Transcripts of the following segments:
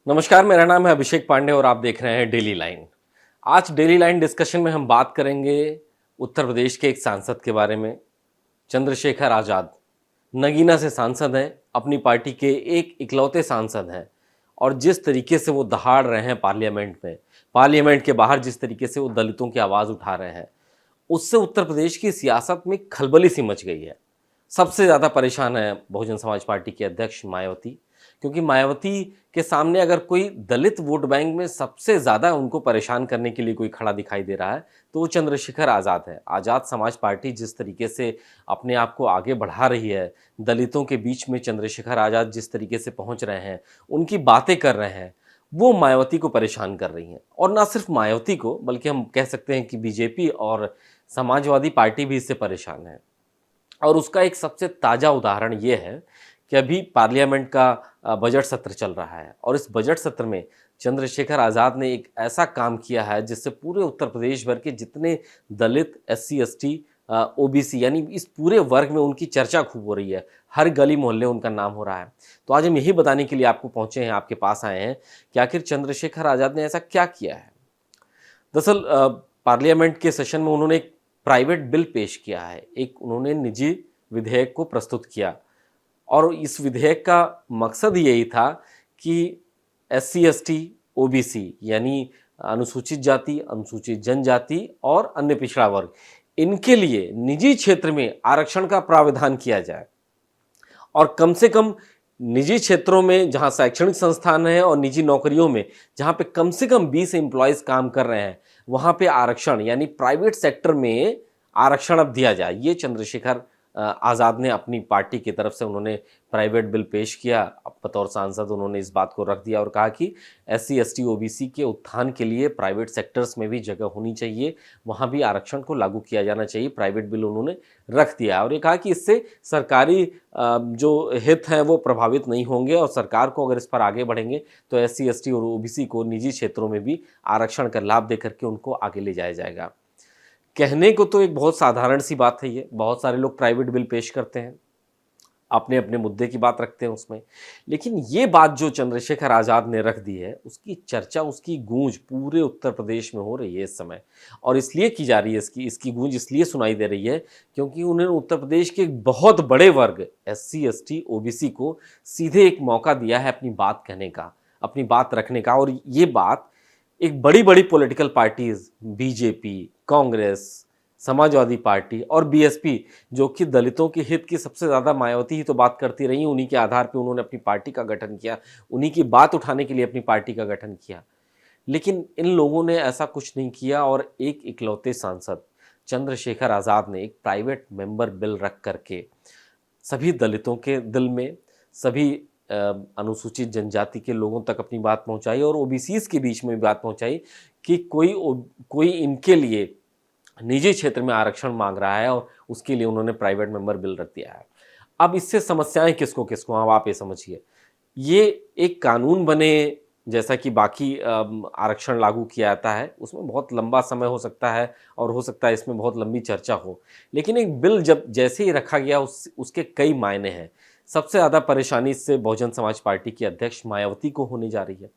नमस्कार, मेरा नाम है अभिषेक पांडे और आप देख रहे हैं डेली लाइन। आज डेली लाइन डिस्कशन में हम बात करेंगे उत्तर प्रदेश के एक सांसद के बारे में। चंद्रशेखर आज़ाद नगीना से सांसद हैं, अपनी पार्टी के एक इकलौते सांसद हैं और जिस तरीके से वो दहाड़ रहे हैं पार्लियामेंट के बाहर जिस तरीके से वो दलितों की आवाज़ उठा रहे हैं, उससे उत्तर प्रदेश की सियासत में खलबली सी मच गई है। सबसे ज़्यादा परेशान है बहुजन समाज पार्टी के अध्यक्ष मायावती, क्योंकि मायावती के सामने अगर कोई दलित वोट बैंक में सबसे ज़्यादा उनको परेशान करने के लिए कोई खड़ा दिखाई दे रहा है तो वो चंद्रशेखर आज़ाद है। आज़ाद समाज पार्टी जिस तरीके से अपने आप को आगे बढ़ा रही है, दलितों के बीच में चंद्रशेखर आज़ाद जिस तरीके से पहुंच रहे हैं, उनकी बातें कर रहे हैं, वो मायावती को परेशान कर रही हैं। और ना सिर्फ मायावती को, बल्कि हम कह सकते हैं कि बीजेपी और समाजवादी पार्टी भी इससे परेशान है। और उसका एक सबसे ताज़ा उदाहरण ये है कि अभी पार्लियामेंट का बजट सत्र चल रहा है और इस बजट सत्र में चंद्रशेखर आज़ाद ने एक ऐसा काम किया है जिससे पूरे उत्तर प्रदेश भर के जितने दलित, एससी, एसटी, ओबीसी यानी इस पूरे वर्ग में उनकी चर्चा खूब हो रही है। हर गली मोहल्ले उनका नाम हो रहा है। तो आज हम यही बताने के लिए आपको पहुंचे हैं, आपके पास आए हैं कि आखिर चंद्रशेखर आज़ाद ने ऐसा क्या किया है। दरअसल पार्लियामेंट के सेशन में उन्होंने एक प्राइवेट बिल पेश किया है, एक उन्होंने निजी विधेयक को प्रस्तुत किया और इस विधेयक का मकसद यही था कि एससी, एसटी, ओबीसी यानी अनुसूचित जाति, अनुसूचित जनजाति और अन्य पिछड़ा वर्ग, इनके लिए निजी क्षेत्र में आरक्षण का प्रावधान किया जाए और कम से कम निजी क्षेत्रों में जहां शैक्षणिक संस्थान है और निजी नौकरियों में जहां पे कम से कम 20 एम्प्लॉयज़ काम कर रहे हैं, वहां पे आरक्षण यानी प्राइवेट सेक्टर में आरक्षण अब दिया जाए। ये चंद्रशेखर आज़ाद ने अपनी पार्टी की तरफ से उन्होंने प्राइवेट बिल पेश किया। बतौर सांसद उन्होंने इस बात को रख दिया और कहा कि एससी, एसटी, ओबीसी के उत्थान के लिए प्राइवेट सेक्टर्स में भी जगह होनी चाहिए, वहाँ भी आरक्षण को लागू किया जाना चाहिए। प्राइवेट बिल उन्होंने रख दिया और ये कहा कि इससे सरकारी जो हित हैं वो प्रभावित नहीं होंगे और सरकार को अगर इस पर आगे बढ़ेंगे तो एससी, एसटी और ओबीसी को निजी क्षेत्रों में भी आरक्षण का लाभ देकर के उनको आगे ले जाया जाएगा। कहने को तो एक बहुत साधारण सी बात है ये, बहुत सारे लोग प्राइवेट बिल पेश करते हैं, अपने अपने मुद्दे की बात रखते हैं उसमें, लेकिन ये बात जो चंद्रशेखर आज़ाद ने रख दी है, उसकी चर्चा, उसकी गूंज पूरे उत्तर प्रदेश में हो रही है इस समय। और इसलिए की जा रही है, इसकी गूंज इसलिए सुनाई दे रही है क्योंकि उन्होंने उत्तर प्रदेश के एक बहुत बड़े वर्ग एससी, एसटी, ओबीसी को सीधे एक मौका दिया है अपनी बात कहने का, अपनी बात रखने का। और ये बात एक बड़ी बड़ी political parties, BJP, Congress, Samajwadi party और बीएसपी, जो कि दलितों के हित की सबसे ज़्यादा मायावती ही तो बात करती रही, उन्हीं के आधार पे उन्होंने अपनी पार्टी का गठन किया, उन्हीं की बात उठाने के लिए अपनी पार्टी का गठन किया। लेकिन इन लोगों ने ऐसा कुछ नहीं किया और एक इकलौते सांसद चंद्रशेखर आज़ाद ने एक प्राइवेट मेंबर बिल रख करके सभी दलितों के दिल में, सभी अनुसूचित जनजाति के लोगों तक अपनी बात पहुंचाई और ओबीसीज के बीच में भी बात पहुंचाई कि कोई इनके लिए निजी क्षेत्र में आरक्षण मांग रहा है और उसके लिए उन्होंने प्राइवेट मेंबर बिल रख दिया है। अब इससे समस्याएं किसको किसको, अब आप ये समझिए, ये एक कानून बने जैसा कि बाकी आरक्षण लागू किया जाता है, उसमें बहुत लंबा समय हो सकता है और हो सकता है इसमें बहुत लंबी चर्चा हो, लेकिन एक बिल जब जैसे ही रखा गया उसके कई मायने हैं। सबसे ज़्यादा परेशानी इससे बहुजन समाज पार्टी की अध्यक्ष मायावती को होने जा रही है।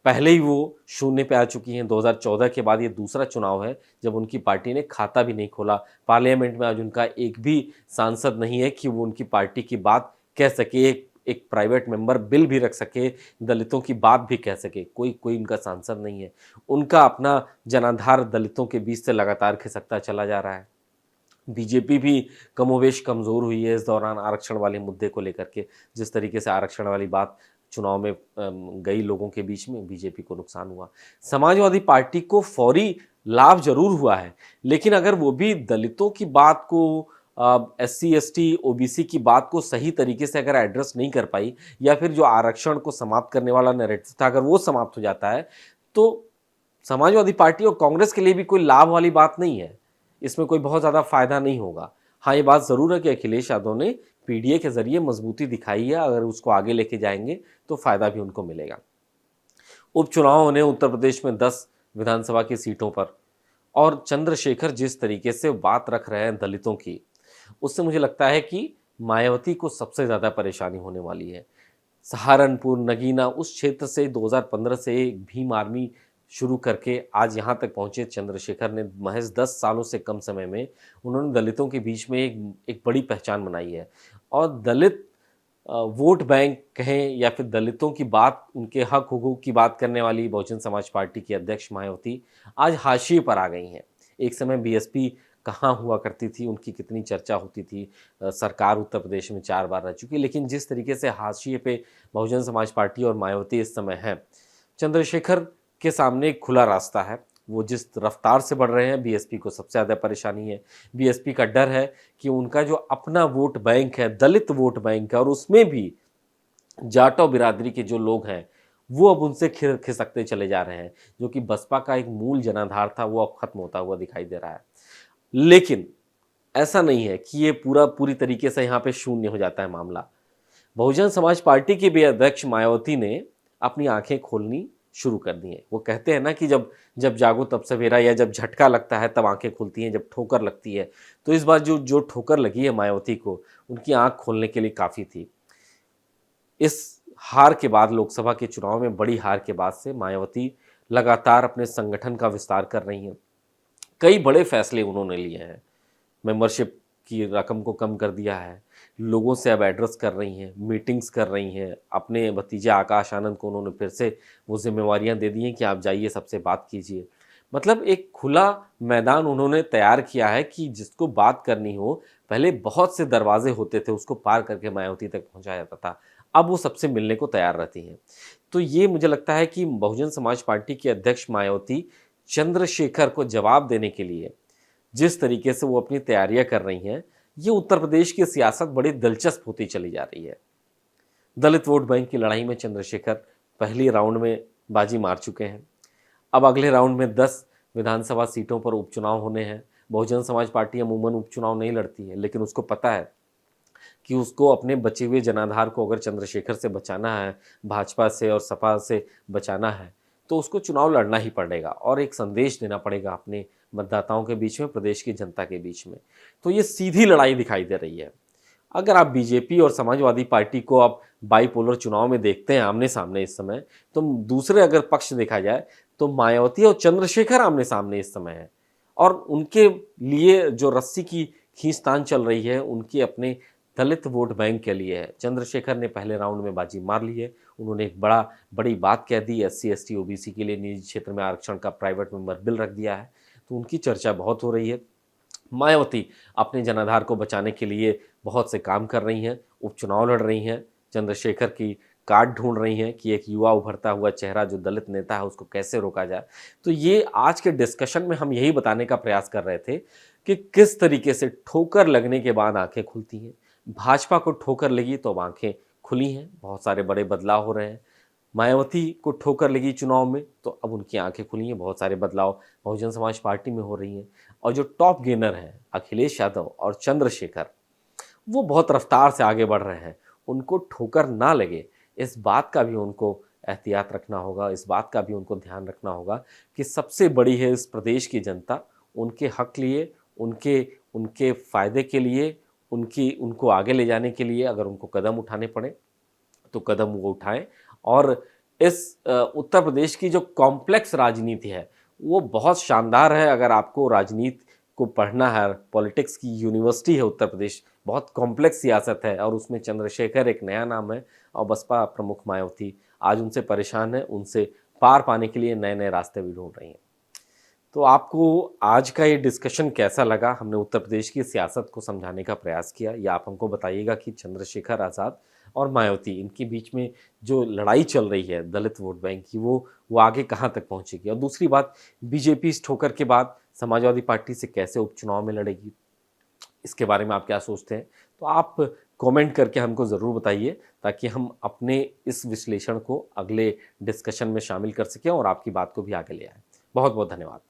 पहले ही वो शून्य पे आ चुकी हैं। 2014 के बाद ये दूसरा चुनाव है जब उनकी पार्टी ने खाता भी नहीं खोला। पार्लियामेंट में आज उनका एक भी सांसद नहीं है कि वो उनकी पार्टी की बात कह सके, एक प्राइवेट मेंबर बिल भी रख सके, दलितों की बात भी कह सके। कोई उनका सांसद नहीं है। उनका अपना जनाधार दलितों के बीच से लगातार खिसकता चला जा रहा है। बीजेपी भी कमोवेश कमज़ोर हुई है इस दौरान आरक्षण वाले मुद्दे को लेकर के। जिस तरीके से आरक्षण वाली बात चुनाव में गई लोगों के बीच में, बीजेपी को नुकसान हुआ। समाजवादी पार्टी को फौरी लाभ जरूर हुआ है, लेकिन अगर वो भी दलितों की बात को, एससी, एसटी, ओबीसी की बात को सही तरीके से अगर एड्रेस नहीं कर पाई, या फिर जो आरक्षण को समाप्त करने वाला नैरेटिव था अगर वो समाप्त हो जाता है, तो समाजवादी पार्टी और कांग्रेस के लिए भी कोई लाभ वाली बात नहीं है। इसमें कोई बहुत ज़्यादा फायदा नहीं होगा। हाँ, ये बात ज़रूर है कि अखिलेश यादव ने पीडीए के जरिए मजबूती दिखाई है, अगर उसको आगे लेके जाएंगे तो फायदा भी उनको मिलेगा। उपचुनाव होने उत्तर प्रदेश में 10 विधानसभा की सीटों पर, और चंद्रशेखर जिस तरीके से बात रख रहे हैं दलितों की, उससे मुझे लगता है कि मायावती को सबसे ज़्यादा परेशानी होने वाली है। सहारनपुर, नगीना, उस क्षेत्र से 2015 से भीम आर्मी शुरू करके आज यहाँ तक पहुँचे चंद्रशेखर ने। महज 10 सालों से कम समय में उन्होंने दलितों के बीच में एक बड़ी पहचान बनाई है। और दलित वोट बैंक कहें या फिर दलितों की बात, उनके हक हुकूक की बात करने वाली बहुजन समाज पार्टी की अध्यक्ष मायावती आज हाशिए पर आ गई हैं। एक समय बीएसपी कहाँ हुआ करती थी, उनकी कितनी चर्चा होती थी, सरकार उत्तर प्रदेश में 4 बार रह चुकी, लेकिन जिस तरीके से हाशिए पे बहुजन समाज पार्टी और मायावती इस समय है, चंद्रशेखर के सामने एक खुला रास्ता है। वो जिस रफ्तार से बढ़ रहे हैं, बीएसपी को सबसे ज़्यादा परेशानी है। बीएसपी का डर है कि उनका जो अपना वोट बैंक है, दलित वोट बैंक है, और उसमें भी जाटो बिरादरी के जो लोग हैं वो अब उनसे खिसकते चले जा रहे हैं। जो कि बसपा का एक मूल जनाधार था वो अब खत्म होता हुआ दिखाई दे रहा है। लेकिन ऐसा नहीं है कि ये पूरी तरीके से यहाँ पे शून्य हो जाता है मामला। बहुजन समाज पार्टी के भी अध्यक्ष मायावती ने अपनी आंखें खोलनी शुरू कर दी हैं। वो कहते हैं ना कि जब जब जागो तब सवेरा, या जब झटका लगता है तब आंखें खुलती हैं, जब ठोकर लगती है। तो इस बार जो ठोकर लगी है मायावती को, उनकी आंख खोलने के लिए काफ़ी थी। इस हार के बाद, लोकसभा के चुनाव में बड़ी हार के बाद से मायावती लगातार अपने संगठन का विस्तार कर रही हैं। कई बड़े फैसले उन्होंने लिए हैं। मेंबरशिप की रकम को कम कर दिया है, लोगों से अब एड्रेस कर रही हैं, मीटिंग्स कर रही हैं। अपने भतीजे आकाश आनंद को उन्होंने फिर से वो जिम्मेवारियां दे दी हैं कि आप जाइए, सबसे बात कीजिए। मतलब एक खुला मैदान उन्होंने तैयार किया है कि जिसको बात करनी हो, पहले बहुत से दरवाजे होते थे, उसको पार करके मायावती तक पहुंचाया जाता था, अब वो सबसे मिलने को तैयार रहती हैं। तो ये मुझे लगता है कि बहुजन समाज पार्टी की अध्यक्ष मायावती चंद्रशेखर को जवाब देने के लिए जिस तरीके से वो अपनी तैयारियां कर रही हैं, ये उत्तर प्रदेश की सियासत बड़ी दिलचस्प होती चली जा रही है। दलित वोट बैंक की लड़ाई में चंद्रशेखर पहली राउंड में बाजी मार चुके हैं। अब अगले राउंड में 10 विधानसभा सीटों पर उपचुनाव होने हैं। बहुजन समाज पार्टी अमूमन उपचुनाव नहीं लड़ती है, लेकिन उसको पता है कि उसको अपने बचे हुए जनाधार को अगर चंद्रशेखर से बचाना है, भाजपा से और सपा से बचाना है, तो उसको चुनाव लड़ना ही पड़ेगा और एक संदेश देना पड़ेगा अपने मतदाताओं के बीच में, प्रदेश की जनता के बीच में। तो ये सीधी लड़ाई दिखाई दे रही है। अगर आप बीजेपी और समाजवादी पार्टी को आप बाईपोलर चुनाव में देखते हैं आमने सामने इस समय, तो दूसरे अगर पक्ष देखा जाए तो मायावती और चंद्रशेखर आमने सामने इस समय है। और उनके लिए जो रस्सी की खींचतान चल रही है, उनके अपने दलित वोट बैंक के लिए है। चंद्रशेखर ने पहले राउंड में बाजी मार ली है। उन्होंने एक बड़ी बात कह दी, SC ST OBC के लिए निजी क्षेत्र में आरक्षण का प्राइवेट मेंबर बिल रख दिया है, तो उनकी चर्चा बहुत हो रही है। मायावती अपने जनाधार को बचाने के लिए बहुत से काम कर रही हैं, उपचुनाव लड़ रही हैं, चंद्रशेखर की काट ढूंढ रही हैं कि एक युवा उभरता हुआ चेहरा जो दलित नेता है उसको कैसे रोका जाए। तो ये आज के डिस्कशन में हम यही बताने का प्रयास कर रहे थे कि किस तरीके से ठोकर लगने के बाद आंखें खुलती हैं। भाजपा को ठोकर लगी तो अब आंखें खुली हैं, बहुत सारे बड़े बदलाव हो रहे हैं। मायावती को ठोकर लगी चुनाव में तो अब उनकी आंखें खुली हैं, बहुत सारे बदलाव बहुजन समाज पार्टी में हो रही हैं। और जो टॉप गेनर हैं अखिलेश यादव और चंद्रशेखर, वो बहुत रफ्तार से आगे बढ़ रहे हैं। उनको ठोकर ना लगे, इस बात का भी उनको एहतियात रखना होगा, इस बात का भी उनको ध्यान रखना होगा कि सबसे बड़ी है इस प्रदेश की जनता। उनके हक लिए, उनके फ़ायदे के लिए, उनको आगे ले जाने के लिए अगर उनको कदम उठाने पड़े तो कदम वो उठाएं। और इस उत्तर प्रदेश की जो कॉम्प्लेक्स राजनीति है वो बहुत शानदार है। अगर आपको राजनीति को पढ़ना है, पॉलिटिक्स की यूनिवर्सिटी है उत्तर प्रदेश, बहुत कॉम्प्लेक्स सियासत है और उसमें चंद्रशेखर एक नया नाम है और बसपा प्रमुख मायावती आज उनसे परेशान है, उनसे पार पाने के लिए नए नए रास्ते भी ढूंढ रही हैं। तो आपको आज का ये डिस्कशन कैसा लगा? हमने उत्तर प्रदेश की सियासत को समझाने का प्रयास किया, या आप हमको बताइएगा कि चंद्रशेखर आज़ाद और मायावती, इनके बीच में जो लड़ाई चल रही है दलित वोट बैंक की, वो आगे कहाँ तक पहुँचेगी? और दूसरी बात, बीजेपी इस ठोकर के बाद समाजवादी पार्टी से कैसे उपचुनाव में लड़ेगी, इसके बारे में आप क्या सोचते हैं? तो आप कमेंट करके हमको ज़रूर बताइए ताकि हम अपने इस विश्लेषण को अगले डिस्कशन में शामिल कर सकें और आपकी बात को भी आगे ले आएँ। बहुत बहुत धन्यवाद।